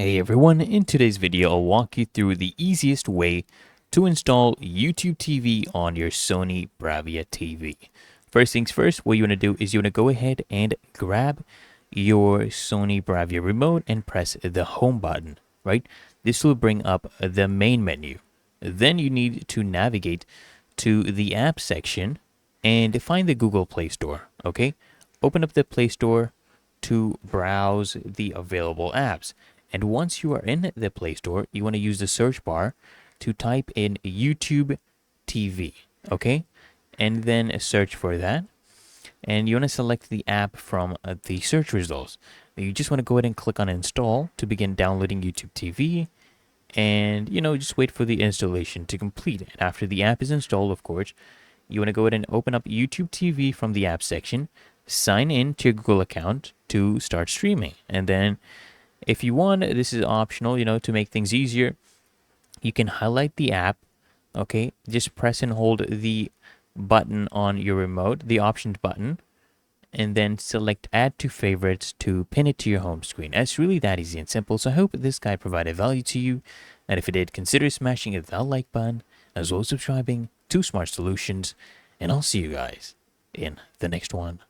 Hey everyone, in today's video I'll walk you through the easiest way to install YouTube TV on your Sony Bravia TV. First things first, what you want to do is you want to go ahead and grab your Sony Bravia remote and press the home button, right? This will bring up the main menu. Then you need to navigate to the app section and find the Google Play Store, okay? Open up the Play Store to browse the available apps. And once you are in the Play Store, you want to use the search bar to type in YouTube TV, okay? And then search for that. And you want to select the app from the search results. You just want to go ahead and click on install to begin downloading YouTube TV. And, just wait for the installation to complete. And after the app is installed, of course, you want to go ahead and open up YouTube TV from the app section, sign in to your Google account to start streaming. And then if you want, this is optional, to make things easier, you can highlight the app, okay? Just press and hold the button on your remote, the options button, and then select add to favorites to pin it to your home screen. It's really that easy and simple, so I hope this guide provided value to you, and if it did, consider smashing that like button, as well as subscribing to Smart Solutions, and I'll see you guys in the next one.